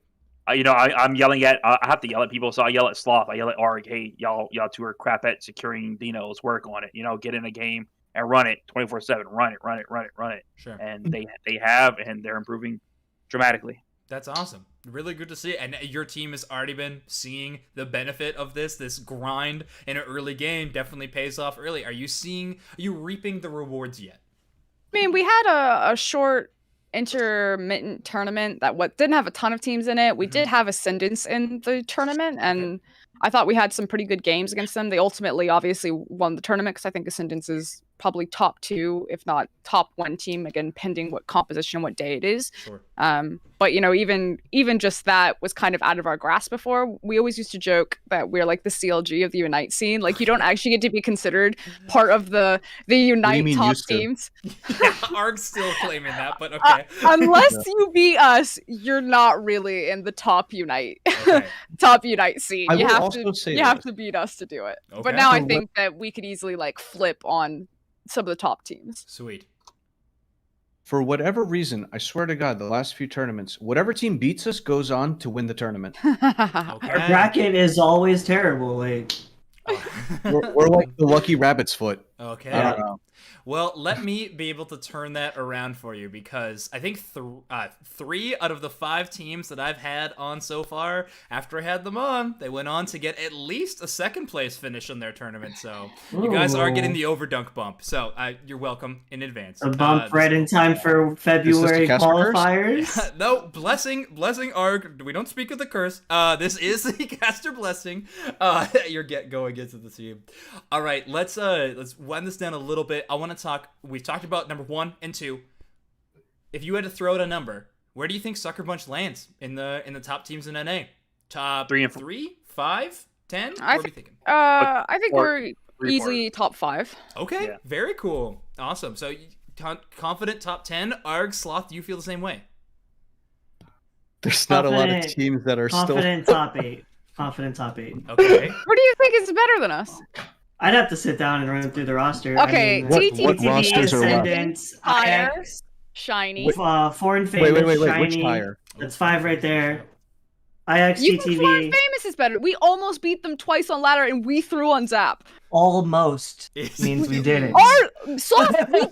I'm yelling at. I have to yell at people, so I yell at Sloth. I yell at Arg. Hey, y'all two are crap at securing Dino. Let's work on it. Get in a game and run it 24/7. Run it. Sure. And they have, and they're improving dramatically. That's awesome. Really good to see. And your team has already been seeing the benefit of this grind in an early game. Definitely pays off early. Are you reaping the rewards yet? I mean, we had a short intermittent tournament that didn't have a ton of teams in it. We did have Ascendants in the tournament, and I thought we had some pretty good games against them. They ultimately obviously won the tournament because I think Ascendants is probably top 2, if not top 1 team, again, pending what composition and what day it is. Sure. But even just that was kind of out of our grasp before. We always used to joke that we're like the CLG of the Unite scene. Like, you don't actually get to be considered part of the Unite top teams. Yeah, Arg's still claiming that, but okay. Unless you beat us, you're not really in the top Unite top Unite scene. You have to beat us to do it. Okay. But now I think that we could easily like flip on some of the top teams. Sweet. For whatever reason, I swear to God, the last few tournaments, whatever team beats us goes on to win the tournament. Our bracket is always terrible. Like we're like the lucky rabbit's foot. Okay. I don't know. Well, let me be able to turn that around for you, because I think 3 out of the 5 teams that I've had on so far, after I had them on, they went on to get at least a 2nd place finish in their tournament. So you guys are getting the Overdunk bump. So you're welcome in advance. A bump right in time for February qualifiers. No, blessing, Arg. We don't speak of the curse. This is the caster blessing. You're going into the team. All right, let's wind this down a little bit. I want to talk. We've talked about number 1 and 2. If you had to throw out a number, where do you think SuckerBunch lands in the top teams in NA? Top 3 and 3, 5, 10? What are we thinking? I think we're 3, easily top 5. Okay, Yeah. very cool, awesome. So confident top 10. Arg, Sloth, do you feel the same way? There's not a lot of teams that are confident still top 8. Confident top 8. Okay. Who do you think is better than us? I'd have to sit down and run through the roster. Okay, I mean, what TTV, rosters are left? Ascendants, Higher, IX, Shiny. Foreign Famous, Wait, which Shiny. higher? That's 5 right there. IX, You think Foreign TTV, Famous is better? We almost beat them twice on ladder, and we threw on Zap. almost means we didn't. We didn't have a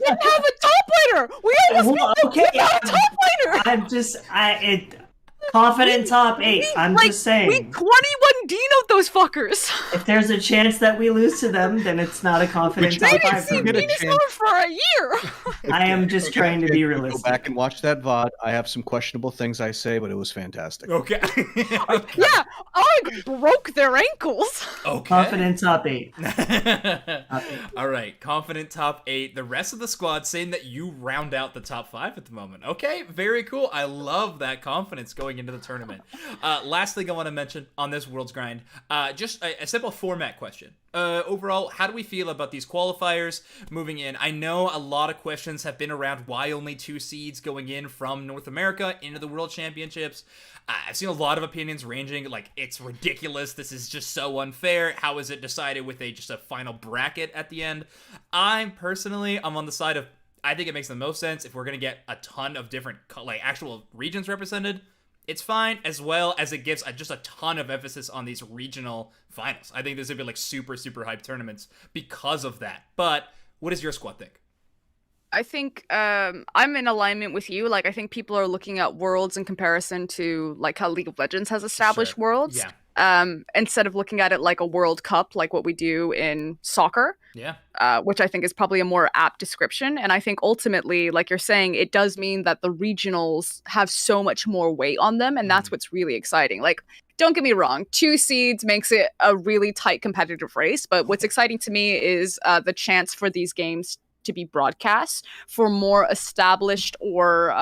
top laner. We almost beat them without a top laner. I'm just, confident top 8. I'm just saying. We 21 Dino'd those fuckers. If there's a chance that we lose to them, then it's not a confident They top didn't 5 see for me. Venus mode for a year. I am just trying to be Go realistic. back and watch that VOD. I have some questionable things I say, but it was fantastic. Okay. Yeah, I broke their ankles. Okay. Confident top 8. All right, confident top 8. The rest of the squad saying that you round out the top 5 at the moment. Okay, very cool. I love that confidence going into the tournament. Last thing I want to mention on this World's Grind, just a simple format question. Overall, how do we feel about these qualifiers moving in? I know a lot of questions have been around why only 2 seeds going in from North America into the World Championships. I've seen a lot of opinions ranging, like, it's ridiculous, this is just so unfair, how is it decided with just a final bracket at the end? I'm on the side of, I think it makes the most sense if we're going to get a ton of different, like, actual regions represented. it's fine, as well as it gives just a ton of emphasis on these regional finals. I think this would be like super, super hype tournaments because of that. But what does your squad think? I think I'm in alignment with you. Like, I think people are looking at Worlds in comparison to like how League of Legends has established Sure. Worlds. Yeah. Instead of looking at it like a World Cup, like what we do in soccer. Yeah. Which I think is probably a more apt description. And I think ultimately, like you're saying, it does mean that the regionals have so much more weight on them, and that's what's really exciting. Like, don't get me wrong, 2 seeds makes it a really tight competitive race, but what's exciting to me is the chance for these games to be broadcast, for more established or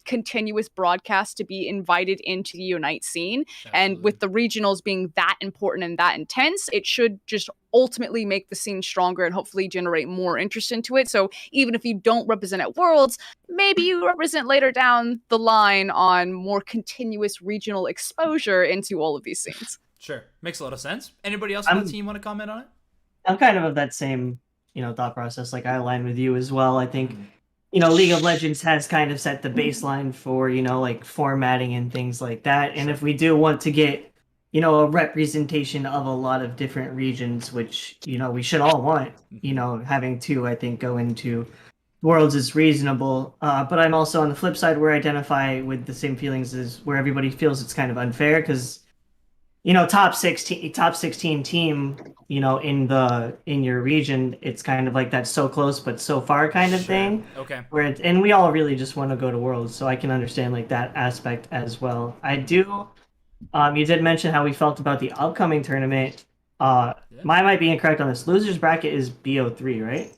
continuous broadcasts to be invited into the Unite scene. Absolutely. And with the regionals being that important and that intense, it should just ultimately make the scene stronger and hopefully generate more interest into it. So even if you don't represent at Worlds, maybe you represent later down the line on more continuous regional exposure into all of these scenes. Sure. Makes a lot of sense. Anybody else on the team want to comment on it? I'm kind of that same, thought process. Like, I align with you as well. I think, League of Legends has kind of set the baseline for, like formatting and things like that. And if we do want to get, a representation of a lot of different regions, which, we should all want, having 2, I think, go into Worlds is reasonable. But I'm also on the flip side where I identify with the same feelings as where everybody feels it's kind of unfair because, top 16 team, in your region, it's kind of like that so close but so far kind of thing. Okay. And we all really just want to go to Worlds, so I can understand like that aspect as well. I do. You did mention how we felt about the upcoming tournament. Mine might be incorrect on this. Losers bracket is BO3, right?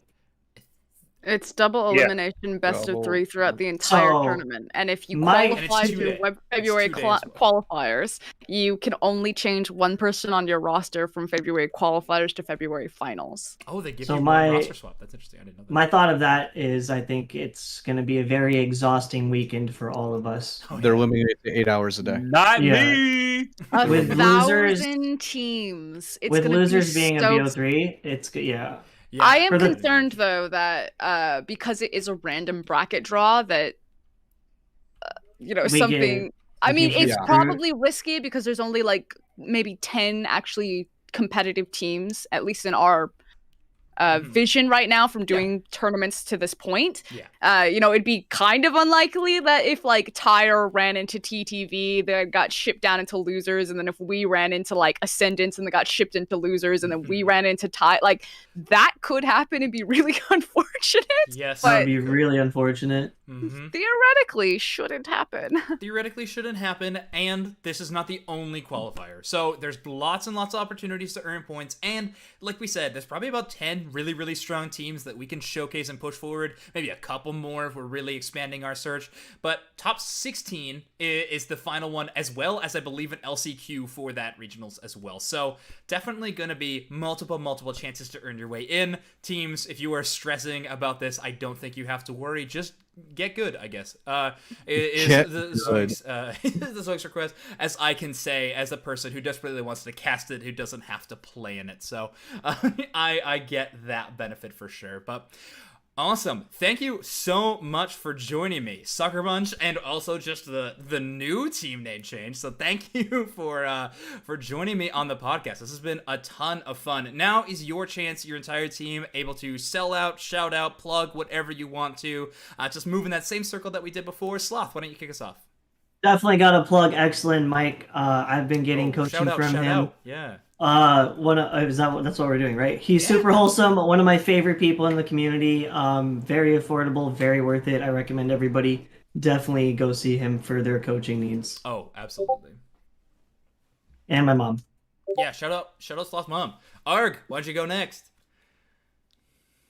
It's double Yeah. elimination, best of 3 throughout the entire So, tournament. And if you my- qualify And it's 2 through days. February It's 2 days. qualifiers, you can only change one person on your roster from February qualifiers to February finals. Oh, they give So you my- one roster swap. That's interesting. I didn't know that. My thought of that is I think it's going to be a very exhausting weekend for all of us. Oh, They're yeah. limiting it to 8 hours a day. Not Yeah. me. With 1,000 teams. It's With gonna losers be being so a BO3, it's good. Yeah. Yeah. I am For the- concerned though that because it is a random bracket draw that We something get- I mean get it's screwed. probably risky because there's only like maybe 10 actually competitive teams, at least in our vision right now from doing tournaments to this point. Yeah. It'd be kind of unlikely that if like Tyre ran into TTV, they got shipped down into losers, and then if we ran into like Ascendants and they got shipped into losers, and then we ran into like that could happen and be really unfortunate. Yes. That would But be really unfortunate. theoretically shouldn't happen. Theoretically shouldn't happen, and this is not the only qualifier. So there's lots and lots of opportunities to earn points, and like we said, there's probably about 10 really, really strong teams that we can showcase and push forward. Maybe a couple more if we're really expanding our search. But top 16 is the final one, as well as I believe an LCQ for that regionals as well. So definitely going to be multiple chances to earn your way in. Teams, if you are stressing about this, I don't think you have to worry. Just get good, I guess. Is the Zoinks request, as I can say, as a person who desperately wants to cast it, who doesn't have to play in it. So I get that benefit for sure. But awesome. Thank you so much for joining me, SuckerBunch, and also just the new team name change. So thank you for joining me on the podcast. This has been a ton of fun. Now is your chance, your entire team, able to sell out, shout out, plug, whatever you want to. Just move in that same circle that we did before. Sloth, why don't you kick us off? Definitely got to plug Excellent Mike. I've been getting coaching from shout him. out. Yeah. That's what we're doing, right? He's super wholesome, one of my favorite people in the community. Very affordable, very worth it. I recommend everybody definitely go see him for their coaching needs. Oh, absolutely. And my mom. Yeah, shout out Sloth mom. Arg, why'd you go next?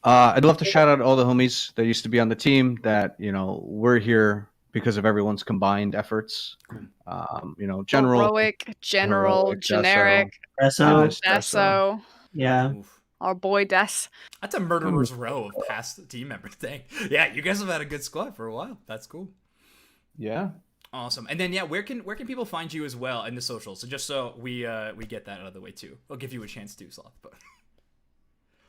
I'd love to shout out all the homies that used to be on the team that, we're here because of everyone's combined efforts. General, Heroic, general, Heroic, generic, So, Deso, yeah. Oof. our boy Des. That's a murderer's row of past team members. Dang. Yeah, you guys have had a good squad for a while. That's cool. Yeah. Awesome. And then where can people find you as well in the socials? So just so we get that out of the way too. I'll give you a chance to, Sloth. But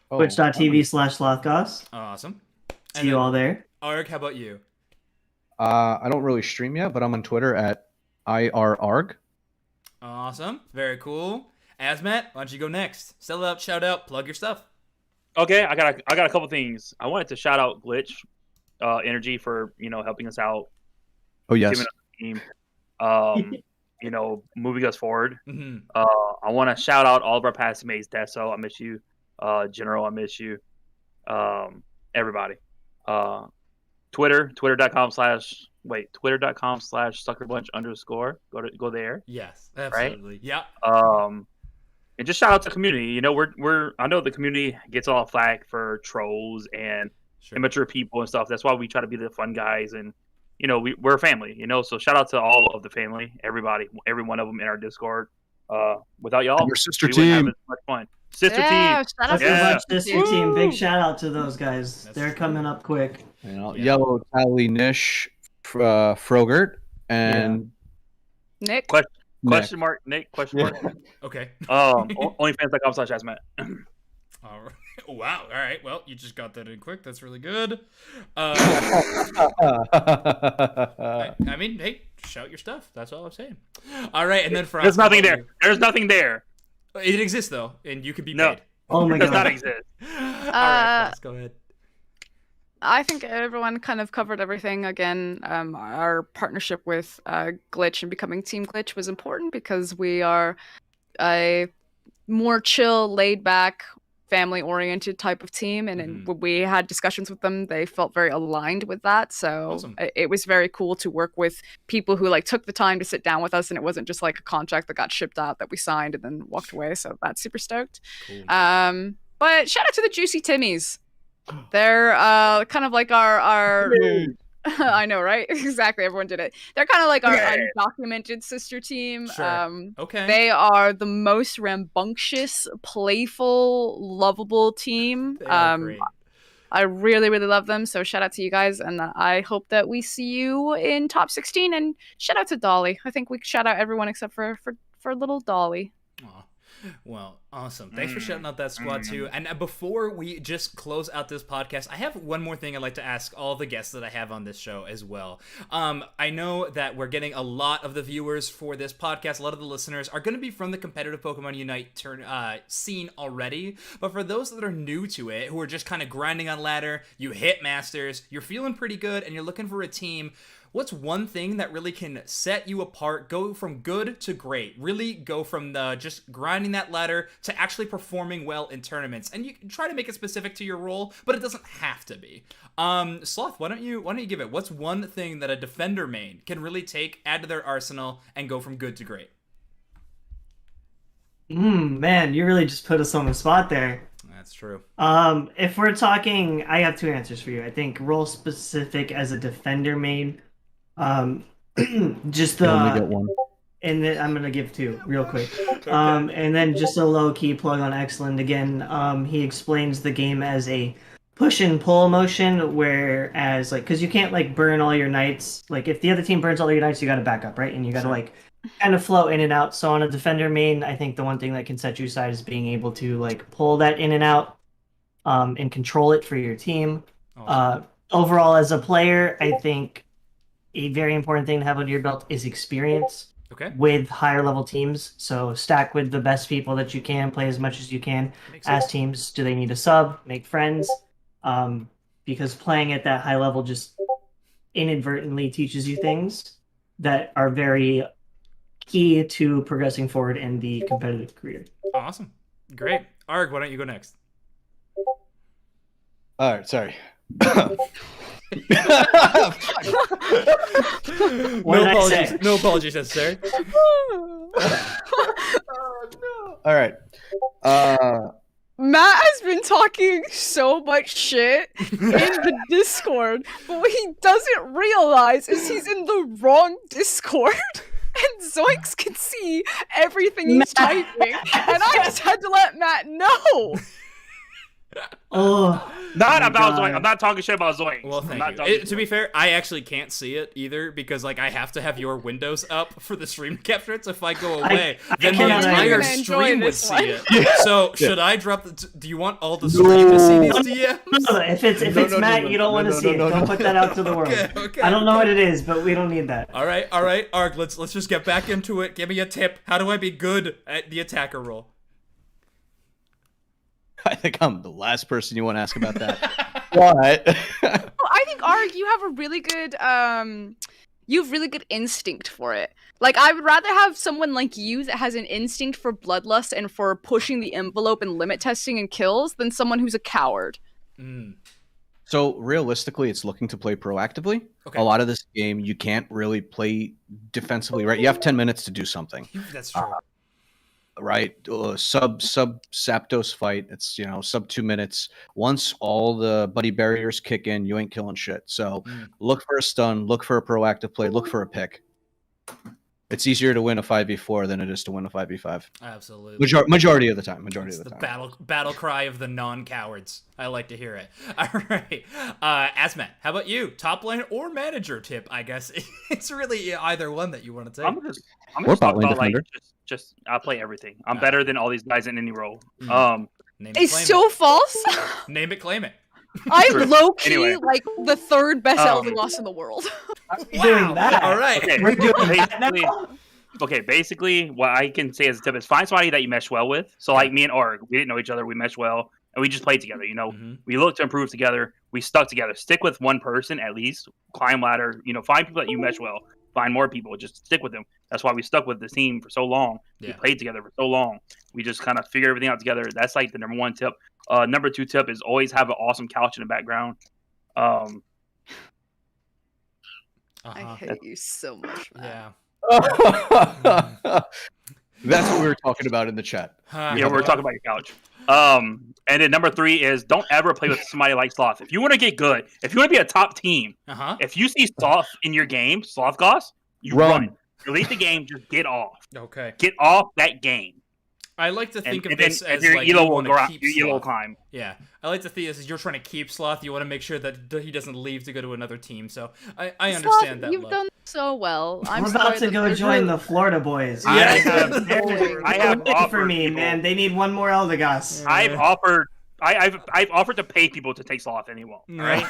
Twitch.tv/Slothgoss. awesome. See And you then, all there. Arg, how about you? I don't really stream yet, but I'm on Twitter at IRARG. Awesome. Very cool. Asmat, why don't you go next? Sell out, shout out, plug your stuff. Okay, I got a couple things. I wanted to shout out Glitch Energy for helping us out, Oh yes. giving us a team, moving us forward. Mm-hmm. I want to shout out all of our past mates. Deso, I miss you. General, I miss you. Everybody. Twitter.com/SuckerBunch_. Go there. Yes, absolutely. Right? Yeah. And just shout out to the community. I know the community gets all flack for trolls and immature people and stuff. That's why we try to be the fun guys, and we're a family. So shout out to all of the family, everybody, every one of them in our Discord. Without y'all, Your sister we wouldn't have team. as much fun. Sister Yeah, team. shout out to Sucker the Bunch sister Sister team. Team. Big shout out to those guys. That's They're true. coming up quick. Yellow Tally Nish, Frogert, and Nick. Question mark, Nick? Question mark. Okay. Onlyfans.com/asmat. All right. Wow. All right. Well, you just got that in quick. That's really good. I mean, hey, shout your stuff. That's all I'm saying. All right, and then Frost. There's nothing there. There's nothing there. It exists though, and you can be No. paid. Oh my It does not god. exist. All right, Frost, go ahead. I think everyone kind of covered everything. Again, our partnership with Glitch and becoming Team Glitch was important because we are a more chill, laid-back, family-oriented type of team. And when we had discussions with them, they felt very aligned with that. So Awesome. it was very cool to work with people who took the time to sit down with us, and it wasn't just like a contract that got shipped out that we signed and then walked away. So that's super stoked. Cool. But shout out to the Juicy Timmies. They're kind of like our I know, right? Exactly, everyone did it. They're kind of like our undocumented sister team. Sure. Okay. They are the most rambunctious, playful, lovable team. They are great. I really, really love them. So shout out to you guys, and I hope that we see you in top 16. And shout out to Dolly. I think we shout out everyone except for little Dolly. Aw. Well, awesome. Thanks for shouting out that squad too. And before we just close out this podcast, I have one more thing I'd like to ask all the guests that I have on this show as well. I know that we're getting a lot of the viewers for this podcast. A lot of the listeners are going to be from the competitive Pokemon Unite scene already. But for those that are new to it, who are just kind of grinding on ladder, you hit Masters, you're feeling pretty good, and you're looking for a team, what's one thing that really can set you apart, go from good to great, really go from the just grinding that ladder to actually performing well in tournaments? And you can try to make it specific to your role, but it doesn't have to be. Sloth, why don't you give it? What's one thing that a defender main can really add to their arsenal, and go from good to great? Man, you really just put us on the spot there. That's true. If we're talking, I have two answers for you. I think role specific as a defender main. Just You only get one. and then I'm gonna give two real quick. And then just a low key plug on Excellent again. He explains the game as a push and pull motion, whereas because you can't burn all your knights. If the other team burns all your knights, you got to back up, right? And you got to kind of flow in and out. So on a defender main, I think the one thing that can set you aside is being able to pull that in and out, and control it for your team. Awesome. Overall, as a player, I think a very important thing to have under your belt is experience Okay. with higher level teams. So stack with the best people that you can, play as much as you can. Makes As sense. teams, do they need a sub? Make friends. Because playing at that high level just inadvertently teaches you things that are very key to progressing forward in the competitive career. Awesome. Great. Arg, why don't you go next? All right, sorry. What did I say? No apologies necessary. All right. Matt has been talking so much shit in the Discord, but what he doesn't realize is he's in the wrong Discord. And Zoinks can see everything he's typing. And I just had to let Matt know. Oh, Not my about God. Zoinks. I'm not talking shit about Zoinks. Well, I'm thank not you. talking To be fair, I actually can't see it either because like I have to have your windows up for the stream to capture it. So if I go away, then the cannot entire either. Enjoy stream would this see one. it. So should I drop the? Do you want all the stream to see these DMs? No, if it's Matt, you don't want to see it. Don't put that out to the world. Okay. I don't know what it is, but we don't need that. All right, Arg. Let's just get back into it. Give me a tip. How do I be good at the attacker role? I think I'm the last person you want to ask about that. But Well, I think Arg, you have a really good you have really good instinct for it. Like I would rather have someone like you that has an instinct for bloodlust and for pushing the envelope and limit testing and kills than someone who's a coward. So realistically, it's looking to play proactively. Okay. A lot of this game, you can't really play defensively, right? You have 10 minutes to do something, That's true. right? Sub Sapdos fight, it's sub 2 minutes. Once all the buddy barriers kick in, you ain't killing shit. So look for a stun, look for a proactive play, look for a pick. It's easier to win a 5v4 than it is to win a 5v5. Absolutely. Majority of the time. It's the battle cry of the non-cowards. I like to hear it. All right. Asmat, how about you? Top lane or manager tip, I guess. It's really either one that you want to take. I'm just Or talk bot lane about like defender. just I play everything. I'm better than all these guys in any role. Name it, It's claim so it. false. Name it, claim it. I'm True. low key Anyway. like the third best Um, Eldegoss in the world. We're doing that. All right. Okay. We're doing that Basically- now. Okay, basically, what I can say as a tip is find somebody that you mesh well with. So, like me and Arg, we didn't know each other. We meshed well, and we just played together. We looked to improve together. We stuck together. Stick with one person at least. Climb ladder. Find people that you mesh well. Find more people. Just stick with them. That's why we stuck with this team for so long. Yeah. We played together for so long. We just kind of figured everything out together. That's like the number one tip. Number two tip is always have an awesome couch in the background. I Uh-huh. hate you so much, man. Yeah. That's what we were talking about in the chat. Yeah, we're talking about your couch. And then number three is don't ever play with somebody like Sloth. If you want to get good, if you want to be a top team, Uh-huh. if you see Sloth in your game, Sloth Goss, you run. Delete the game, just get off. Okay. Get off that game. I like to think of and this then as your like you elo will want go to out, keep your elo will Sloth. climb. Yeah, I like to think this as you're trying to keep Sloth. You want to make sure that he doesn't leave to go to another team. So I understand Sloth, that. you've love. done so well. I'm We're about sorry to that go there's join no- the Florida boys. I have- They're I have waiting for offered me, people- man. They need one more Eldegoss. I've offered. I've offered to pay people to take Sloth, and he won't. All right.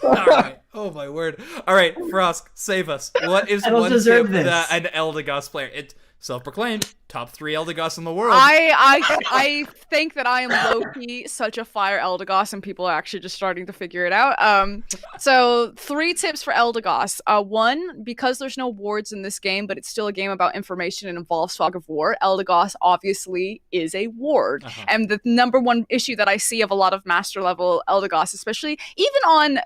All right. Oh my word. All right, Frosk, save us. What is I don't one deserve tip this. that an Eldegoss player? It's self-proclaimed top 3 Eldegoss in the world. I think that I am low-key such a fire Eldegoss, and people are actually just starting to figure it out. So 3 tips for Eldegoss. 1, because there's no wards in this game, but it's still a game about information and involves Fog of War, Eldegoss obviously is a ward. Uh-huh. And the number one issue that I see of a lot of master level Eldegoss, especially even on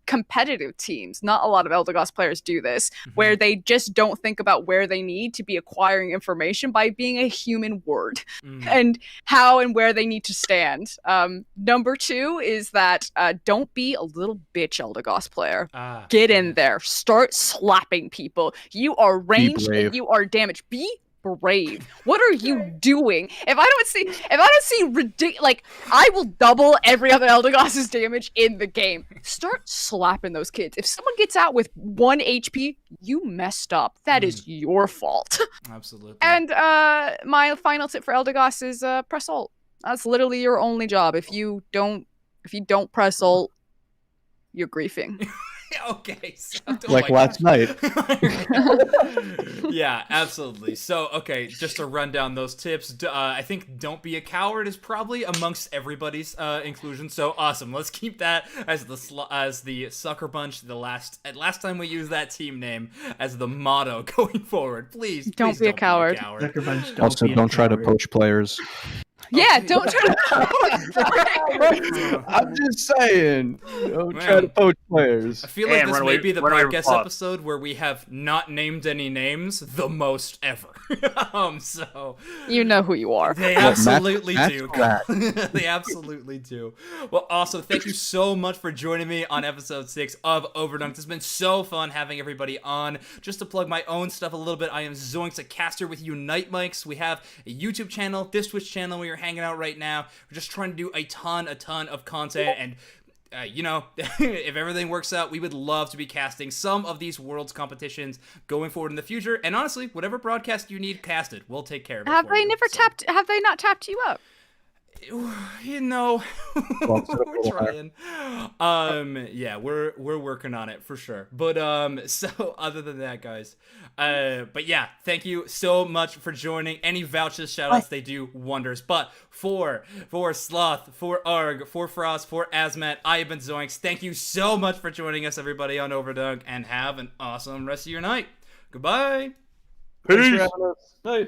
competitive teams, not a lot of Eldegoss players do this, where they just don't think about where they need to be acquiring information by being a human ward and how and where they need to stand. Number 2 is that don't be a little bitch Eldegoss player. Get in there. Start slapping people. You are ranged brave. and you are damaged. Be brave. What are you doing? If I don't see ridiculous, like I will double every other Eldegoss's damage in the game. Start slapping those kids. If someone gets out with 1 HP, you messed up. That is your fault. Absolutely. And my final tip for Eldegoss is press ult. That's literally your only job. If you don't press ult, you're griefing. Okay. So, Like last night. Yeah, absolutely. So, okay, just to run down those tips, I think don't be a coward is probably amongst everybody's inclusion. So awesome. Let's keep that as the SuckerBunch. The last time we used that team name as the motto going forward. Please, Don't please be a coward. SuckerBunch, Also, be a don't try to coward. poach players. Yeah, don't try to. I'm just saying. Don't try Man. to poach players. I feel like And this run may away- be the run away from podcast Sloth. episode where we have not named any names the most ever. So You know who you are. they Well, absolutely Matt's do. rat. They absolutely do. Well, also, thank you so much for joining me on episode 6 of Overdunk. It's been so fun having everybody on. Just to plug my own stuff a little bit, I am Zoinks, a caster with Unite Mics. We have a YouTube channel, this Twitch channel we you're hanging out right now. We're just trying to do a ton of content, and if everything works out, we would love to be casting some of these Worlds competitions going forward in the future. And honestly, whatever broadcast you need casted, we'll take care of it. Have for they you, never so. tapped? Have they not tapped you up? We're trying. Yeah, we're working on it for sure. But so other than that, guys, but yeah, thank you so much for joining. Any vouchers, shoutouts, they do wonders. But for Sloth, for Arg, for Frost, for Azmat, I have been Zoinks. Thank you so much for joining us, everybody, on Overdunk, and have an awesome rest of your night. Goodbye. Thanks for having us. Bye.